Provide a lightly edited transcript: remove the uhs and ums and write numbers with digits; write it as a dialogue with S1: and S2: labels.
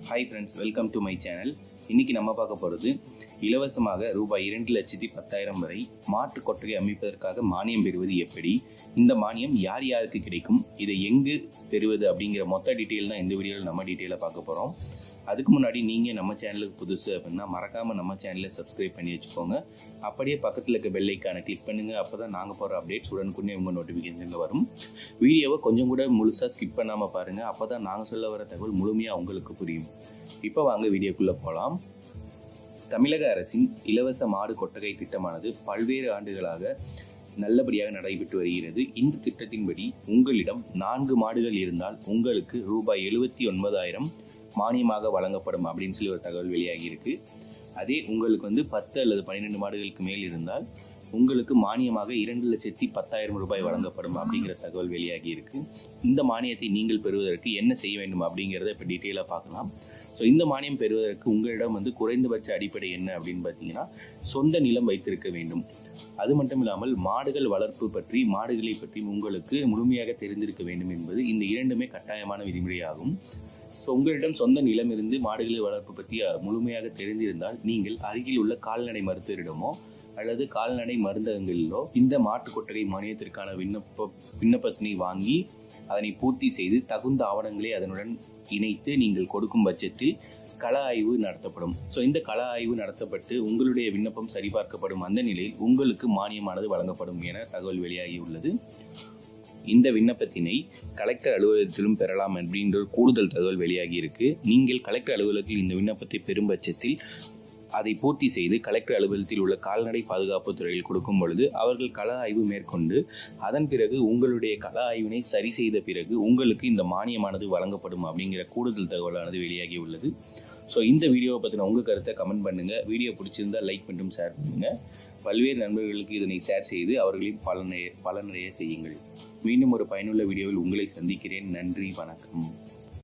S1: Hi friends, welcome to my channel. இன்றைக்கி நம்ம பார்க்க போகிறது இலவசமாக ரூபாய் 2,10,000 வரை மாட்டு கொட்டகை அமைப்பதற்காக மானியம் பெறுவது எப்படி, இந்த மானியம் யார் யாருக்கு கிடைக்கும், இதை எங்கு பெறுவது அப்படிங்கிற மொத்த டீட்டெயில் தான் இந்த வீடியோவில் நம்ம டீட்டெயிலாக பார்க்க போகிறோம். அதுக்கு முன்னாடி நீங்கள் நம்ம சேனலுக்கு புதுசு அப்படின்னா மறக்காமல் நம்ம சேனலை சப்ஸ்கிரைப் பண்ணி வச்சுக்கோங்க. அப்படியே பக்கத்தில் இருக்க பெல் ஐக்கானை கிளிக் பண்ணுங்கள். அப்போ தான் நாங்கள் போகிற அப்டேட்ஸ் உடனுக்குடனே உங்கள் நோட்டிஃபிகேஷனில் வரும். வீடியோவை கொஞ்சம் கூட முழுசாக ஸ்கிப் பண்ணாமல் பாருங்கள். அப்போ தான் நாங்கள் சொல்ல வர தகவல் முழுமையாக உங்களுக்கு புரியும். இப்போ வாங்க வீடியோக்குள்ளே போகலாம். தமிழக அரசின் இலவச மாடு கொட்டகை திட்டமானது பல்வேறு ஆண்டுகளாக நல்லபடியாக நடைபெற்று வருகிறது. இந்த திட்டத்தின்படி உங்களிடம் 4 மாடுகள் இருந்தால் உங்களுக்கு ரூபாய் 79,000 மானியமாக வழங்கப்படும் அப்படின்னு சொல்லி ஒரு தகவல் வெளியாகி இருக்கு. அதே உங்களுக்கு 10 அல்லது 12 மாடுகளுக்கு மேல் இருந்தால் உங்களுக்கு மானியமாக 2,10,000 ரூபாய் வழங்கப்படும் அப்படிங்கிற தகவல் வெளியாகி இருக்கு. இந்த மானியத்தை நீங்கள் பெறுவதற்கு என்ன செய்ய வேண்டும் அப்படிங்கிறத இப்போ டீட்டெயிலாக பார்க்கலாம். ஸோ இந்த மானியம் பெறுவதற்கு உங்களிடம் குறைந்தபட்ச அடிப்படை என்ன அப்படின்னு பார்த்தீங்கன்னா சொந்த நிலம் வைத்திருக்க வேண்டும். அது மட்டும் இல்லாமல் மாடுகள் வளர்ப்பு பற்றி, மாடுகளை பற்றி உங்களுக்கு முழுமையாக தெரிந்திருக்க வேண்டும் என்பது இந்த இரண்டுமே கட்டாயமான விதிமுறையாகும். ஸோ உங்களிடம் சொந்த நிலம் இருந்து மாடுகளை வளர்ப்பு பற்றி முழுமையாக தெரிந்திருந்தால் நீங்கள் அருகில் உள்ள கால்நடை மருத்துவரிடமோ அல்லது கால்நடை மருந்தகங்களிலோ இந்த மாட்டு கொட்டகை மானியத்திற்கான விண்ணப்பத்தினை வாங்கி அதனை பூர்த்தி செய்து தகுந்த ஆவணங்களை அதனுடன் இணைத்து நீங்கள் கொடுக்கும் பட்சத்தில் கள ஆய்வு நடத்தப்படும். ஸோ இந்த கள ஆய்வு நடத்தப்பட்டு உங்களுடைய விண்ணப்பம் சரிபார்க்கப்படும். அந்த நிலையில் உங்களுக்கு மானியமானது வழங்கப்படும் என தகவல் வெளியாகியுள்ளது. இந்த விண்ணப்பத்தினை கலெக்டர் அலுவலகத்திலும் பெறலாம் அப்படின்ற ஒரு கூடுதல் தகவல் வெளியாகி இருக்கு. நீங்கள் கலெக்டர் அலுவலகத்தில் இந்த விண்ணப்பத்தை பெறும் பட்சத்தில் அதை பூர்த்தி செய்து கலெக்டர் அலுவலகத்தில் உள்ள கால்நடை பாதுகாப்பு துறையில் கொடுக்கும் பொழுது அவர்கள் கள ஆய்வு மேற்கொண்டு அதன் பிறகு உங்களுடைய கள ஆய்வினை சரி செய்த பிறகு உங்களுக்கு இந்த மானியமானது வழங்கப்படும் அப்படிங்கிற கூடுதல் தகவலானது வெளியாகி உள்ளது. ஸோ இந்த வீடியோவை பற்றின உங்கள் கருத்தை கமெண்ட் பண்ணுங்கள். வீடியோ பிடிச்சிருந்தால் லைக் மற்றும் ஷேர் பண்ணுங்கள். பல்வேறு நண்பர்களுக்கு இதனை ஷேர் செய்து அவர்களின் பலனடைய செய்யுங்கள். மீண்டும் ஒரு பயனுள்ள வீடியோவில் உங்களை சந்திக்கிறேன். நன்றி, வணக்கம்.